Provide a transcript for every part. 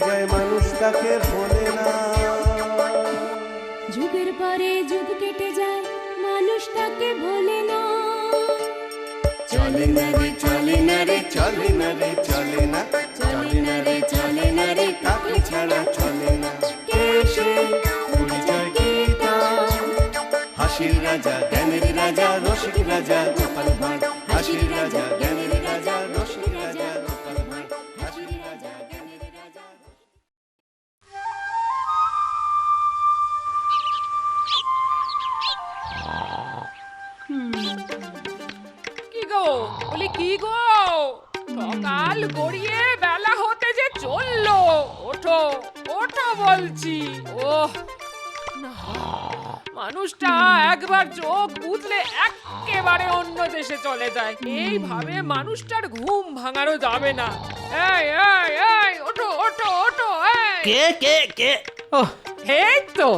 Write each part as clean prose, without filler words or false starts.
যায় মানুষটাকে ভোলে না। যুগের পরে যুগ কেটে যায় মানুষটাকে ভোলে না। চলে না রে চলে না রে চলে না রে চলে না, চলে না রে চলে না রে কাকে ছাড়া চলে না। কে সে পরিচয় কি তার? হাসির রাজা জ্ঞানের রাজা রসিক রাজা গোপাল ভাঁড়। হাসির রাজা জ্ঞানের রাজা রসিক রাজা গোপাল ভাঁড়। হাসির রাজা জ্ঞানের রাজা। কি গো বলি, কি গো, সকাল গড়িয়ে বেলা হতে যে চললো। ওঠো ওঠো বলছি। ওহ না, মানুষটা একবার চোখ বুঝলে একেবারে অন্য দেশে চলে যায়। এইভাবে মানুষটার ঘুম ভাঙানো যাবে না। এই এই এই ওঠো ওঠো ওঠো। এই কে কে কে? ওহ, এই তো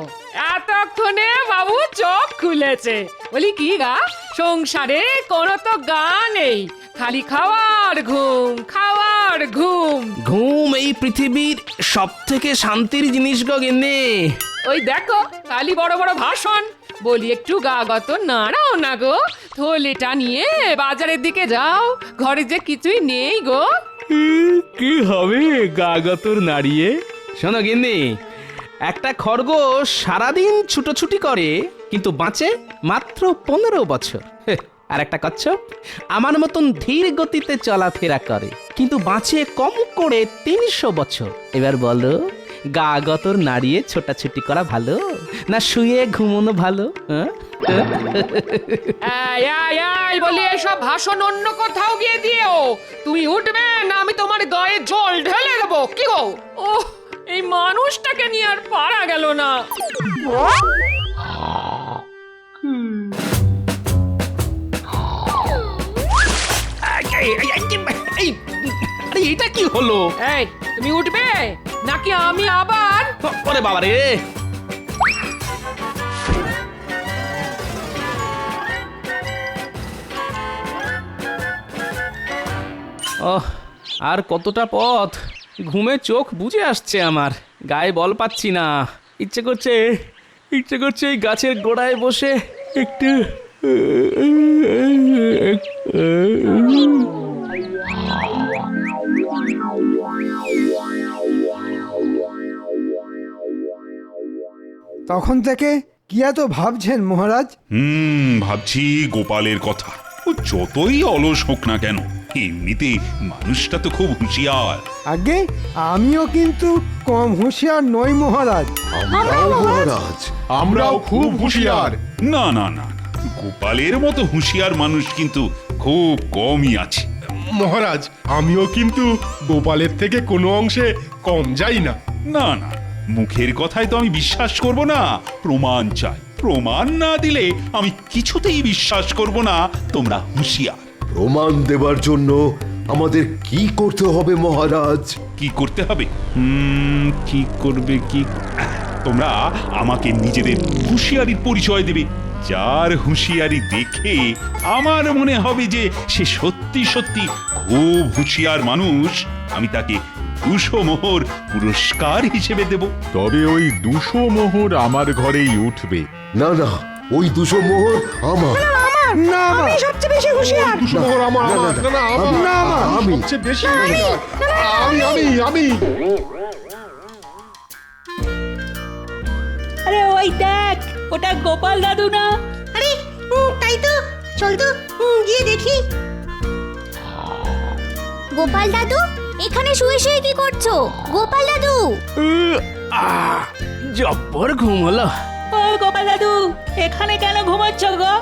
এতক্ষণে বাবু চোখ খুলেছে। বলি কি গা, সংসারে কোনো তো গা নেই, খালি খাওয়ার ঘুম খাওয়ার ঘুম। ঘুম এই পৃথিবীর সব থেকে শান্তির জিনিস গো গিন্নি। ওই দেখো খালি বড় বড় ভাষণ। বলি একটু গা গত নাড়াও না গো, থলেটা নিয়ে বাজারের দিকে যাও, ঘরে যে কিছুই নেই গো। কি হবে গাগতর নাড়িয়ে? শোনো গিন্নি, একটা খরগোশ সারাদিন ছুটোছুটি করে কিন্তু বাঁচে মাত্র 15 বছর। আর একটা কচ্ছপ আমার মতন ধীর গতিতে চলাফেরা করে কিন্তু বাঁচে কম করে 300 বছর। এবার বলো, গাগতর নাড়িয়ে ছোটাছুটি করা ভালো না শুয়ে ঘুমোনো ভালো? এই এই এই বলি, এসব ভাষণ অন্য কোথাও গিয়ে দিও। তুমি উঠবে না আমি তোমার গায়ে জল ঢেলে দেবো। কি গো, ওহ এই মানুষটাকে নিয়ে আর পারা গেল না। এটা কি হলো? এই তুমি উঠবে নাকি আমি আবার? ওরে বাবা রে! ওহ, আর কতটা পথ! ঘুমে চোখ বুজে আসছে আমার, গায়ে বল পাচ্ছি না। ইচ্ছে করছে এই গাছের গোড়ায় বসে একটু তখন থেকে কি এত ভাবছেন মহারাজ? ভাবছি গোপালের কথা। ও যতই অলস হোক না কেন, এমনিতে মানুষটা তো খুব হুঁশিয়ার। আগে আমিও কিন্তু কম হুঁশিয়ার নই মহারাজ। আমরাও খুব হুঁশিয়ার। না না না, গোপালের মতো হুঁশিয়ার মানুষ কিন্তু খুব কমই আছে। মহারাজ, আমিও কিন্তু গোপালের থেকে কোনো অংশে কম যাই না। না না, মুখের কথায় তো আমি বিশ্বাস করব না, প্রমাণ চাই। প্রমাণ না দিলে আমি কিছুতেই বিশ্বাস করব না তোমরা হুঁশিয়ার। প্রমাণ দেবার জন্য আমাদের কি করতে হবে মহারাজ? কি করতে হবে? কি করবে কি? তোমরা আমাকে নিজেদের হুঁশিয়ারির পরিচয় দেবে। যার হুঁশিয়ারি দেখে আমার মনে হবে যে সে সত্যি সত্যি খুব হুঁশিয়ার মানুষ, আমি তাকে 200 মোহর পুরস্কার হিসেবে দেব। তবে ওই 200 মোহর আমার ঘরেই উঠবে। না না, ওই 200 মোহর আমার। না আমি সবচেয়ে বেশি হুঁশিয়ার। 200 মোহর আমার। না, না, না, না, আমার। না, আমি। সবচেয়ে বেশি হুঁশিয়ার। আমি। আরে ওই দেখ, ওটা গোপাল দাদু না? আরে তাই তো, চল তো গিয়ে দেখি। গোপাল দাদু, এখানে শুয়ে শুয়ে কি করছো? গোপাল দাদু! জব্বর ঘুম হলো। ও গোপাল দাদু, এখানে কেন ঘুমাচ্ছ গো?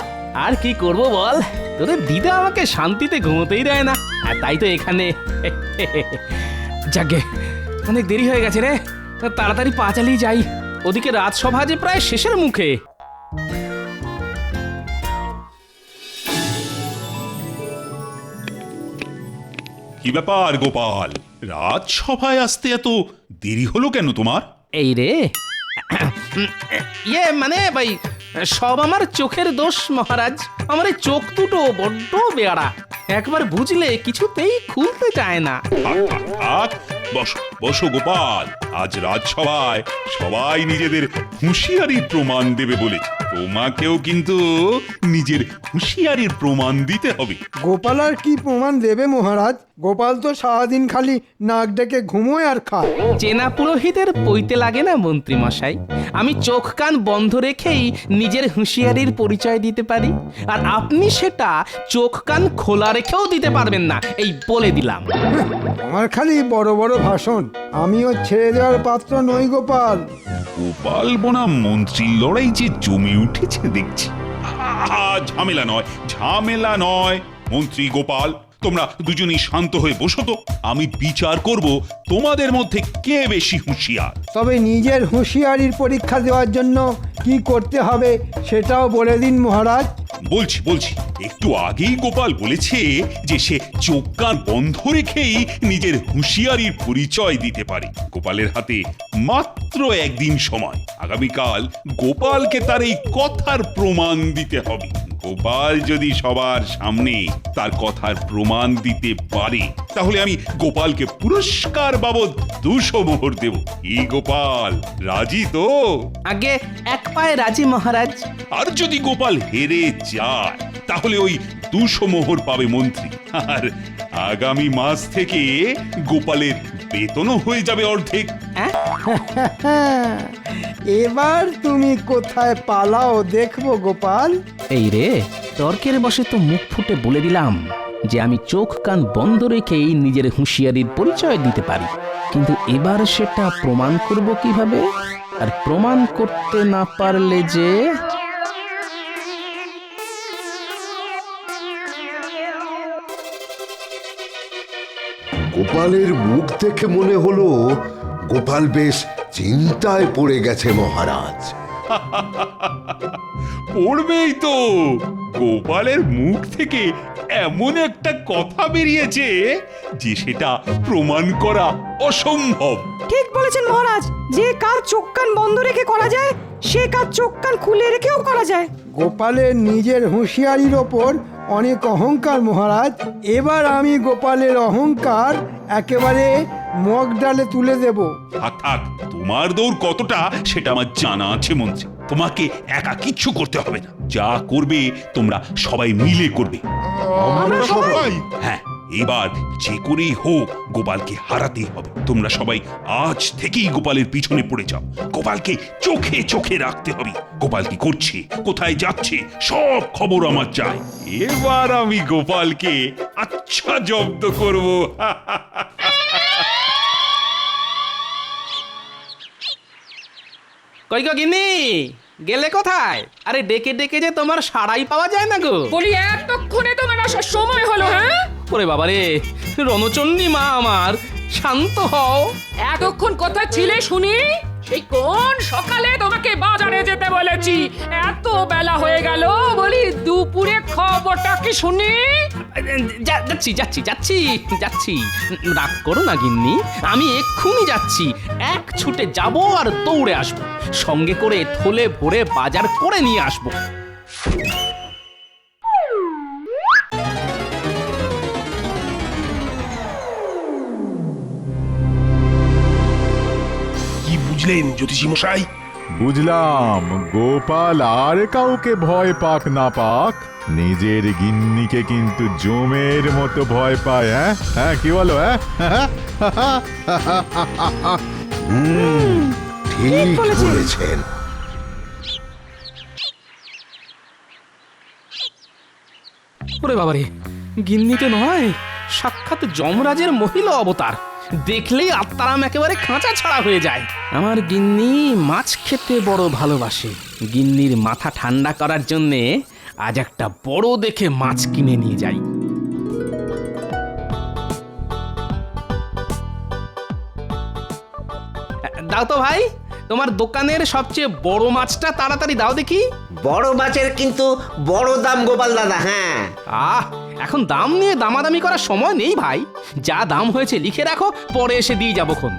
আর কি করব বল, তোদের দিদা আমাকে শান্তিতে ঘুমোতেই দেয় না, আর তাই তো এখানে। যাকে অনেক দেরি হয়ে গেছে রে, তাড়াতাড়ি পা চালিয়ে যাই। ওদিকে রাজসভা যে প্রায় শেষের মুখে। কি ব্যাপার গোপাল, রাজসভায় আসতে এত দেরি হলো কেন তোমার? এই রে, মানে ভাই, সব আমার চোখের দোষ মহারাজ। আমার এই চোখ দুটো বড্ড বেয়াড়া, একবার বুঝলে কিছুতেই খুলতে চায় না। থাক, বসো বসো গোপাল, আজ রাজসভায় সবাই নিজেদের হুঁশিয়ারির প্রমাণ দেবে বলেছে। তোমাকেও কিন্তু নিজের হুঁশিয়ারির প্রমাণ দিতে হবে। গোপাল আর কি প্রমাণ দেবে মহারাজ? গোপাল তো সারাদিন খালি নাক ডেকে ঘুমোয় আর খায়। চেনা পুরোহিতের পইতে লাগে না মন্ত্রী মশাই। আমি চোখ কান বন্ধ রেখেই নিজের হুঁশিয়ারির পরিচয় দিতে পারি, আর আপনি সেটা চোখ কান খোলা রেখেও দিতে পারবেন না, এই বলে দিলাম। আমার খালি বড় বড় ভাষণ, আমিও ছেড়ে দেওয়ার পাত্র নই গোপাল। গোপাল বনাম মন্ত্রীর লড়াই যে জমে উঠেছে দেখছি। ঝামেলা নয়, ঝামেলা নয়। মন্ত্রী গোপাল, তোমরা দুজনেই শান্ত হয়ে বসো তো। আমি বিচার করব তোমাদের মধ্যে কে বেশি হুঁশিয়ার। তবে নিজের হুঁশিয়ারির পরীক্ষা দেওয়ার জন্য কি করতে হবে সেটাও বলে দিন মহারাজ। বলছি একটু আগেই গোপাল বলেছে যে সে চোখ কান বন্ধ রেখেই নিজের হুঁশিয়ারির পরিচয় দিতে পারে। গোপালের হাতে মাত্র একদিন সময়। আগামীকাল গোপালকে তার এই কথার প্রমাণ দিতে হবে। গোপাল যদি সবার সামনে তার কথার প্রমাণ দিতে পারে, তাহলে আমি গোপালকে পুরস্কার বাবদ 200 মোহর দেব। এই গোপাল রাজি তো? আগে এক পায়ে রাজি মহারাজ। আর যদি গোপাল হেরে যায়, তাহলে ওই 200 মোহর পাবে মন্ত্রী। আর আগামী মাস থেকে গোপালের বেতনও হয়ে যাবে অর্ধেক। এবার তুমি কোথায় পালাও দেখবো গোপাল। এই রে, তর্কের বসে তো মুখ ফুটে বলে দিলাম যে আমি চোখ কান বন্ধ রেখেই নিজের হুঁশিয়ারির পরিচয় দিতে পারি, কিন্তু এবার সেটা প্রমাণ করব কিভাবে? আর প্রমাণ করতে না পারলে যে গোপালের মুখ দেখে মনে হলো গোপাল বেশ চিন্তায় পড়ে গেছে মহারাজ। পড়বেই তো। গোপালের মুখ থেকে এমন একটা কথা বেরিয়েছে যে সেটা প্রমাণ করা অসম্ভব। ঠিক বলেছেন মহারাজ, যে কাজ চোখ কান বন্ধ রেখে করা যায় সে কাজ চোখ কান খুলে রেখেও করা যায়। গোপালের নিজের হুঁশিয়ারির ওপর অনেক অহংকার মহারাজ। এবার আমি গোপালের অহংকার একেবারে মগ ডালে তুলে দেব। থাক, তোমার দৌড় কতটা সেটা আমার জানা আছে মন্ত্রী। তোমাকে একা কিচ্ছু করতে হবে না, যা করবে তোমরা সবাই মিলে করবে। আমরা সবাই? হ্যাঁ, এবার যে করেই হোক গোপালকে হারাতেই হবে। তোমরা সবাই আজ থেকেই গোপালের পিছনে পড়ে যাও। গোপালকে চোখে চোখে রাখতে হবে। গোপাল কি করছে, কোথায় যাচ্ছে, সব খবর আমার চাই। এবার আমি গোপালকে আচ্ছা জব্দ করব। কই গো গিন্নি, গেলে কোথায়? আরে ডেকে ডেকে যে তোমার সাড়াই পাওয়া যায় না গো। বলি এতক্ষণে তোমার আসার সময় হলো? হ্যাঁ, ওরে বাবারে, রণচণ্ডী মা আমার, শান্ত হও। এতক্ষণ কোথায় ছিলে শুনি? সেই কোন সকালে তোমাকে বাজারে যেতে বলেছি, এত বেলা হয়ে গেল। বলি দুপুরে খবরটা কি শুনি? যাচ্ছি। রাগ করো না গিন্নি, আমি এক্ষুনি যাচ্ছি। এক ছুটে যাব আর দৌড়ে আসবো, সঙ্গে করে থলে ভরে বাজার করে নিয়ে আসবো। কি বুঝলেন জ্যোতিষী মশাই? বুঝলাম, গোপাল আর কাউকে ভয় পাক না পাক, নিজের গিন্নিকে কিন্তু জমের মতো ভয় পায়। হ্যাঁ, কি বলো? ঠিক বলেছেন। ওরে বাবারে, গিন্নি তো নয়, সাক্ষাৎ যমরাজের মহিলা অবতার। দেখলেই আত্মারাম একেবারে খাঁচা ছাড়া হয়ে যায়। আমার গিন্নি মাছ খেতে বড় ভালোবাসে। গিন্নির মাথা ঠান্ডা করার জন্যে আজ একটা বড় দেখে মাছ কিনে নিয়ে যাই। দাও তো ভাই, তোমার দোকানের সবচেয়ে বড় মাছটা তাড়াতাড়ি দাও দেখি। বড় মাছের কিন্তু বড় দাম গোপাল দাদা। হ্যাঁ, এখন দাম নিয়ে দামাদামি করার সময় নেই ভাই। যা দাম হয়েছে লিখে রাখো, পরে এসে দিয়ে যাবো খন।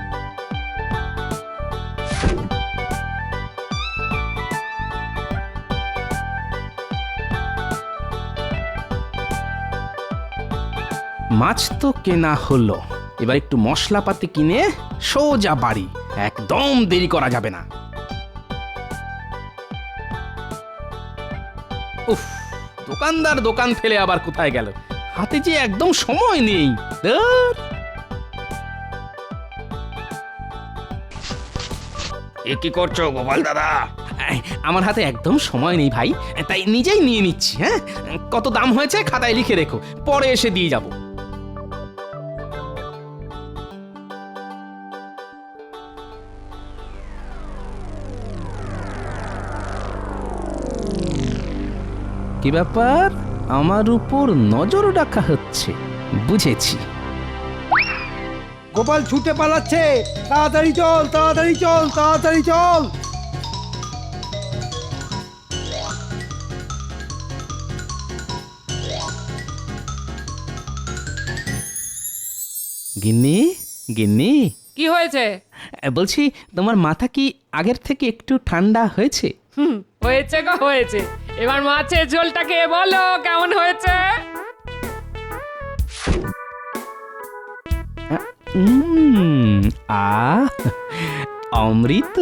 মাছ তো কেনা হলো, এবার একটু মশলাপাতি কিনে সোজা বাড়ি, একদম দেরি করা যাবে না। উফ, দোকানদার দোকান ফেলে আবার কোথায় গেল? হাতে যে একদম সময় নেই। ধুর। এ কি করছো গোপাল দাদা? আমার হাতে একদম সময় নেই ভাই, তাই নিজেই নিয়ে নিচ্ছি। হ্যাঁ, কত দাম হয়েছে খাতায় লিখে রেখো, পরে এসে দিয়ে যাব। কি ব্যাপার, আমার উপর নজর রাখা হচ্ছে? বুঝেছি। গোপাল ছুটে পালাচ্ছে, তাড়াতাড়ি চল, তাড়াতাড়ি চল, তাড়াতাড়ি চল। গিন্নি, গিন্নি, কি হয়েছে? বলছি তোমার মাথা কি আগের থেকে একটু ঠান্ডা হয়েছে? হয়েছে গো হয়েছে। এবার মাছের ঝোলটাকে বলো কেমন হয়েছে? অমৃত,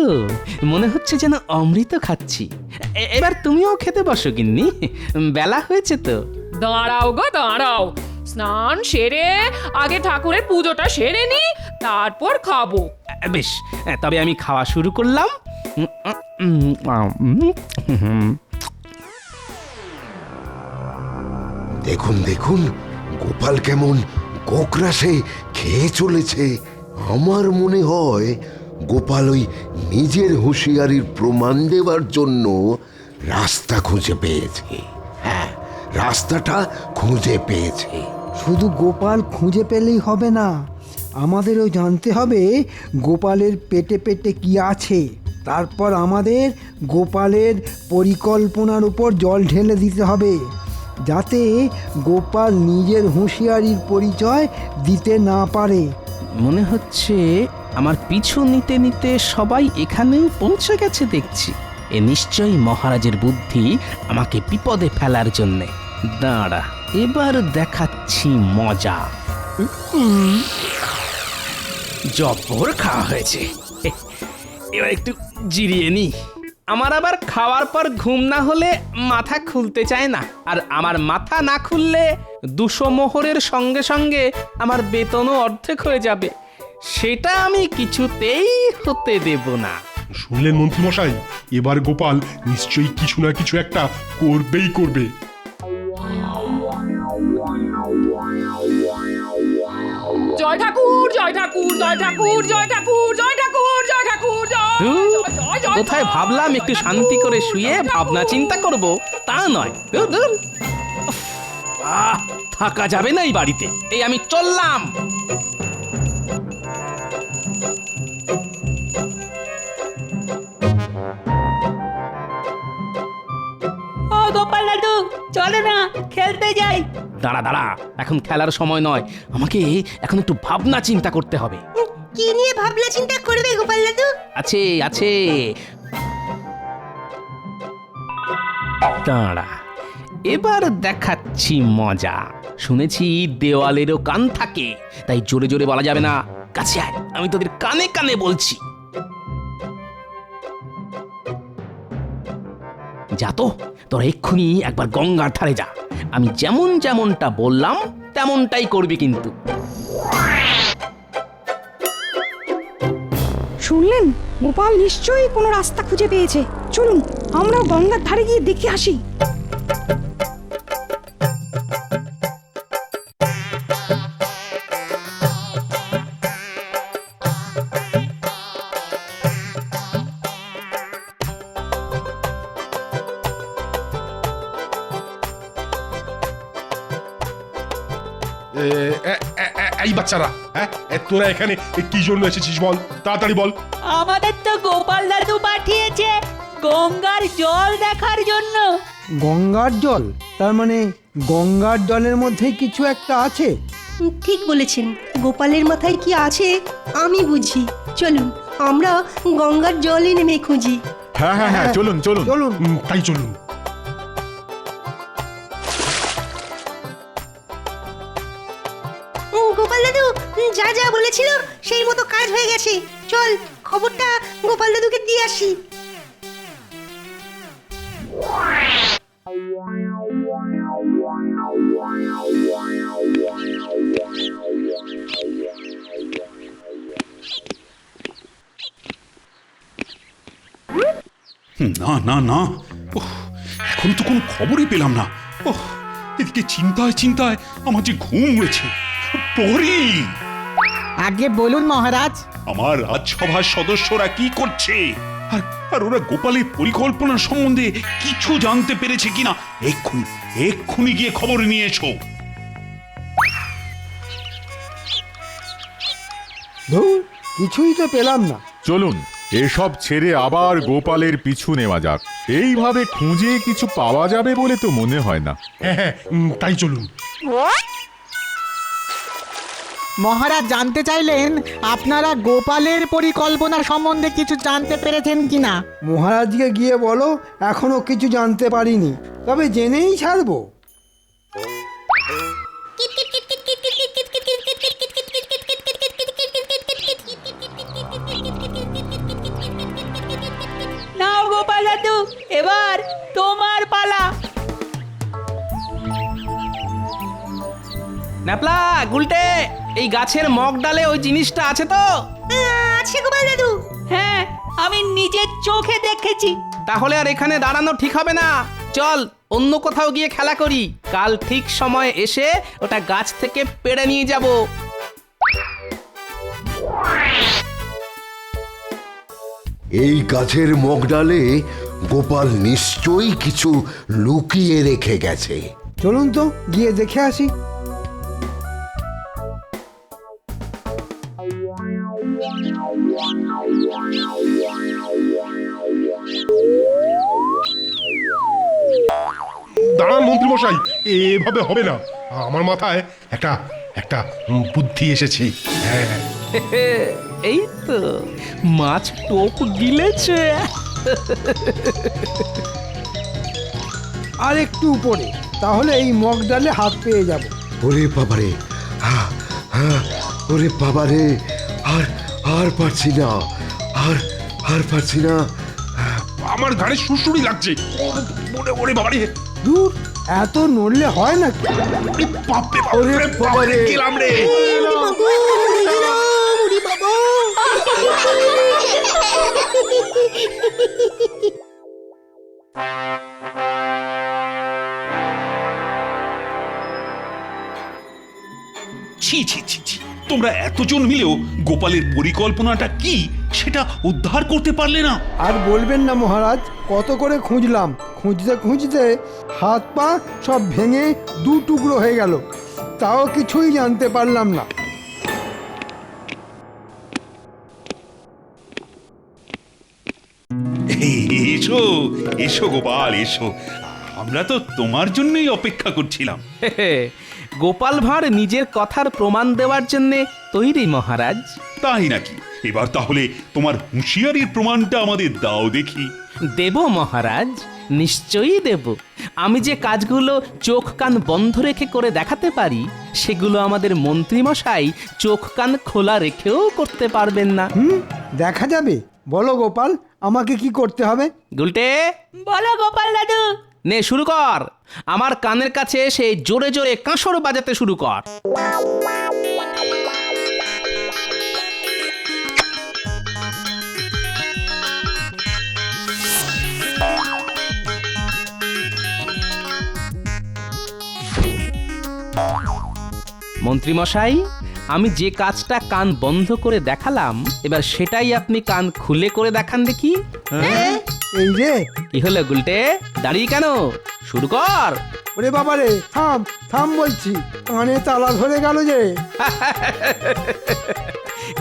মনে হচ্ছে যেন অমৃত খাচ্ছি। এবার তুমিও খেতে বসো গিন্নি, বেলা হয়েছে তো। দাঁড়াও গো দাঁড়াও, স্নান সেরে আগে ঠাকুরের পুজোটা সেরে নি, তারপর খাবো। বেশ, তবে আমি খাওয়া শুরু করলাম। দেখুন দেখুন, গোপাল কেমন কোকড়াসে খেয়ে চলেছে। আমার মনে হয় গোপাল ওই নিজের হুঁশিয়ারির প্রমাণ দেওয়ার জন্য রাস্তা খুঁজে পেয়েছে। হ্যাঁ, রাস্তাটা খুঁজে পেয়েছে। শুধু গোপাল খুঁজে পেলেই হবে না, আমাদেরও জানতে হবে গোপালের পেটে পেটে কি আছে। তারপর আমাদের গোপালের পরিকল্পনার উপর জল ঢেলে দিতে হবে, যাতে গোপাল নিজের হুঁশিয়ারির পরিচয় দিতে না পারে। মনে হচ্ছে আমার পিছু নিতে নিতে সবাই এখানেও পৌঁছে গেছে দেখছি। এ নিশ্চয়ই মহারাজের বুদ্ধি আমাকে বিপদে ফেলার জন্যে। দাঁড়া, এবার দেখাচ্ছি মজা। জব্বর খাওয়া হয়েছে, এবার একটু জিরিয়ে নি। আমার আবার খাওয়ার পর ঘুম না হলে মাথা খুলতে চায় না, আর আমার মাথা না খুললে 200 মোহরের সঙ্গে সঙ্গে আমার বেতনও অর্ধেক হয়ে যাবে। সেটা আমি কিছুতেই হতে দেব না। শুনলেন মন্ত্রীমশাই, এবার গোপাল নিশ্চয়ই কিছু না কিছু একটা করবেই করবে। জয় ঠাকুর, জয় ঠাকুর, জয় ঠাকুর, জয় ঠাকুর, জয় ঠাকুর, জয় ঠাকুর, জয় জয় জয়। কোথায় ভাবলাম একটু শান্তি করে শুয়ে ভাবনা চিন্তা করব, তা নয়। ধুর, ধুর। উফ, থাকা যাবে না এই বাড়িতে। এই আমি চললাম। ও গোপাল দাদু, চলো না খেলতে যাই। দাঁড়া দাঁড়া, এখন খেলার সময় নয়, আমাকে এখন একটু ভাবনা চিন্তা করতে হবে। কি নিয়ে ভাবনা চিন্তা করবে গোপাল দাদু? আছে আছে, দাঁড়া, এবার দেখাচ্ছি মজা। শুনেছি দেওয়ালেরও কান থাকে, তাই জোরে জোরে বলা যাবে না। কাছে আয়, আমি তোদের কানে কানে বলছি। যা তো, তোরা এক্ষুনি একবার গঙ্গার ধারে যা। আমি যেমন যেমনটা বললাম তেমনটাই করবি কিন্তু। শুনলেন, গোপাল নিশ্চয়ই কোনো রাস্তা খুঁজে পেয়েছে। চলুন আমরাও গঙ্গার ধারে গিয়ে দেখে আসি। এই বাচ্চারা, হ্যাঁ তোরা এখানে কি জন্য এসেছিস বল, তাড়াতাড়ি বল। আমাদের তো গোপাল দাদু পাঠিয়েছে গঙ্গার জল দেখার জন্য। গঙ্গার জল? তার মানে গঙ্গার জলের মধ্যে কিছু একটা আছে। ঠিক বলেছেন, গোপালের মাথায় কি আছে আমি বুঝি। চলুন আমরা গঙ্গার জলে নেমে খুঁজি। হ্যাঁ হ্যাঁ হ্যাঁ, চলুন চলুন চলুন। তাই চলুন। গোপাল দাদু, যা যা বলেছিল সেই মতো কাজ হয়ে গেছে। চল খবরটা গোপাল দাদুকে দিয়ে আসি। না না না, ওহ, এখন তো কোনো খবরই পেলাম না। ওহ, এদিকে চিন্তায় চিন্তায় আমার যে ঘুম উড়েছে। প্রহরী, আগে বলুন মহারাজ। আমার রাজসভার সদস্যরা কি করছে, আর আর ওরা গোপালের পরিকল্পনা সম্বন্ধে কিছু জানতে পেরেছে কিনা এক্ষুনি এক্ষুনি গিয়ে খবর নিয়ে এসো। ধুর, কিছুই তো পেলাম না। চলুন এসব ছেড়ে আবার গোপালের পিছু নেওয়া যাক। এইভাবে খুঁজে কিছু পাওয়া যাবে বলে তো মনে হয় না। হ্যাঁ হ্যাঁ, তাই চলুন। মহারাজ জানতে চাইলেন আপনারা গোপালের পরিকল্পনা সম্বন্ধে কিছু জানতে পেরেছেন কিনা। মহারাজকে গিয়ে বলো এখনো কিছু জানতে পারিনি, তবে জেনেই ছাড়বো। নাও গোপাল দাদু, এবার তোমার পালা। ন্যাপলা, গুলটে, এই গাছের মগ ডালে ওই জিনিসটা আছে তো? আছে গোপাল দাদু। হ্যাঁ, আমি নিজের চোখে দেখেছি। তাহলে আর এখানে দাঁড়ানো ঠিক হবে না। চল অন্য কোথাও গিয়ে খেলা করি। কাল ঠিক সময় এসে ওটা গাছ থেকে পেড়ে নিয়ে যাব। এই গাছের মগডালে গোপাল নিশ্চয়ই কিছু লুকিয়ে রেখে গেছে। চলুন তো গিয়ে দেখে আসি। দাঁড়ান মন্ত্রী মশাই, এভাবে হবে না। আমার মাথায় একটা একটা বুদ্ধি এসেছে। হ্যাঁ, এই তো মাছ টোপ গিলেছে। আর একটু উপরে, তাহলে এই মগ ডালে হাত পেয়ে যাব। ওরে বাবারে, ওরে বাবারে, আর আর পারছি না, আর আর পারছি না। আমার ঘাড়ে সুরসুরি লাগছে। ওরে ওরে বাবারে, দূর, এত নড়লে হয় নাকি? বাপরে ওরে বাবারে, গেলাম রে। ছি ছি ছি ছি, তোমরা এতজন মিলেও গোপালের পরিকল্পনাটা কি সেটা উদ্ধার করতে পারলে না। আর বলবেন না মহারাজ, কত করে খুঁজলাম, খুঁজতে খুঁজতে হাত পা সব ভেঙে দু টুকরো হয়ে গেল, তাও কিছুই জানতে পারলাম না। এসো এসো গোপাল, এসো। আমরা তো তোমার জন্যই অপেক্ষা করছিলাম। গোপাল ভাঁড় নিজের কথার প্রমাণ দেওয়ার জন্য তৈরি মহারাজ। তাই নাকি? এবার তাহলে তোমার হুঁশিয়ারির প্রমাণটা আমাদের দাও দেখি। দেব মহারাজ, নিশ্চয়ই দেব। আমি যে কাজগুলো চোখ কান বন্ধ রেখে করে দেখাতে পারি, সেগুলো আমাদের মন্ত্রী মশাই চোখ কান খোলা রেখেও করতে পারবেন না। দেখা যাবে। বলো গোপাল, আমাকে কি করতে হবে? গুলটে, বলো গোপাল দাদু। নে শুরু কর। আমার কানের কাছে এসে জোরে জোরে কাঁসর বাজাতে শুরু কর। মন্ত্রী মশাই, আমি যে কাজটা কান বন্ধ করে দেখালাম, এবার সেটাই আপনি কান খুলে করে দেখান দেখি। এই রে, কি হলো গুলটে, দাঁড়িয়ে কেন? শুরু কর। ওরে বাবারে, থাম থাম বলছি, কানে তালা ধরে গেল যে।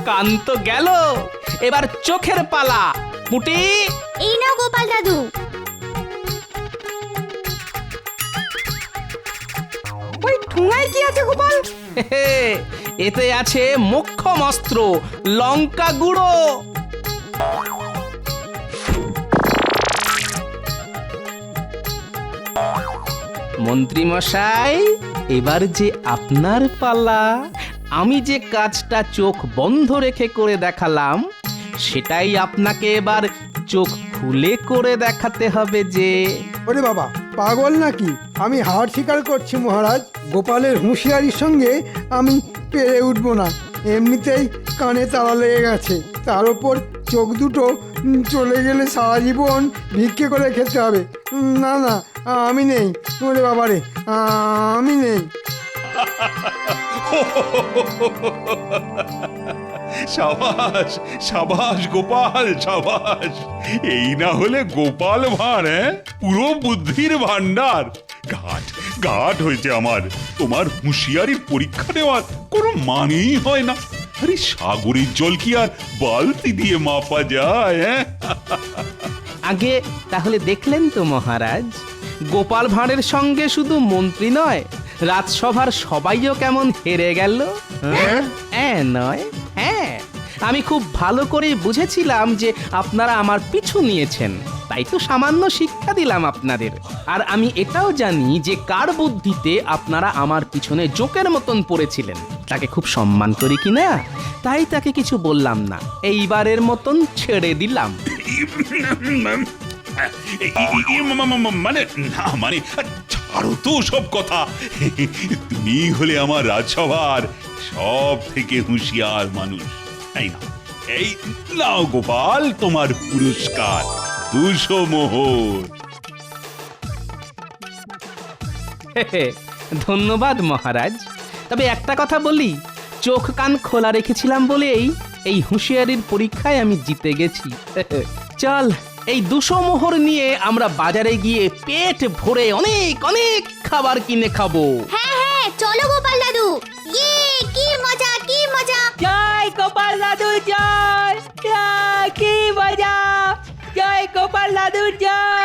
কান তো গেল, এবার চোখের পালা। পুটি, এই নাও গোপাল দাদু। ওই ঠুঙায় কি আছে গোপাল? এতে আছে মোক্ষম অস্ত্র, লঙ্কা গুঁড়ো। মন্ত্রী মশাই, এবার যে আপনার পালা। আমি যে কাজটা চোখ বন্ধ রেখে করে দেখালাম সেটাই আপনাকে এবার চোখ খুলে করে দেখাতে হবে যে ওরে বাবা, পাগল নাকি? আমি হার স্বীকার করছি মহারাজ, গোপালের হুঁশিয়ারির সঙ্গে আমি পেরে উঠবো না। এমনিতেই কানে তালা লেগে গেছে, তার উপর চোখ দুটো চলে গেলে সারা জীবন ভিক্ষে করে খেতে হবে। না না, আমি নেই। ওরে বাবা রে, আমি নেই। সাবাস সাবাস গোপাল, সাবাস। এই না হলে গোপাল ভাঁড়, পুরো বুদ্ধির ভান্ডার। ঘাট ঘাট হয়েছে আমার। তোমার হুঁশিয়ারির পরীক্ষা নেওয়ার কোনো মানেই হয় না। আরে সাগরের জল কি আর বালতি দিয়ে মাপা যায়? আগে তাহলে দেখলেন তো মহারাজ, গোপাল ভাঁড়ের সঙ্গে শুধু মন্ত্রী নয়, রাজসভার সবাইও কেমন হেরে গেল। হ্যাঁ নয়, হ্যাঁ, আমি খুব ভালো করে বুঝেছিলাম যে আপনারা আমার পিছু নিয়েছেন, তাই তো সামান্য শিক্ষা দিলাম আপনাদের। আর আমি এটাও জানি যে কার বুদ্ধিতে আপনারা আমার পিছনে জোকের মতন পড়েছিলেন, তাকে খুব সম্মান করি কিনা, তাই তাকে কিছু বললাম না। এইবারের মতন ছেড়ে দিলাম। মানে না, মানে ছাড়ো তো সব কথা। তুমি হলে আমার রাজসভার সব থেকে হুঁশিয়ার মানুষ, তাই না? এই নাও গোপাল, তোমার পুরস্কার 200 মোহর। ধন্যবাদ মহারাজ। তবে একটা কথা বলি, চোখ কান খোলা রেখেছিলাম বলেই এই হুঁশিয়ারির পরীক্ষায় আমি জিতে গেছি। চল, এই 200 মোহর নিয়ে আমরা বাজারে গিয়ে পেট ভরে অনেক অনেক খাবার কিনে খাবো। হ্যাঁ হ্যাঁ, চলো গোপাল দাদু। ইয়ে, কি মজা, কি মজা। জয় গোপাল দাদুর জয়, জয়, কি মজা, জয় গোপাল দাদুর জয়।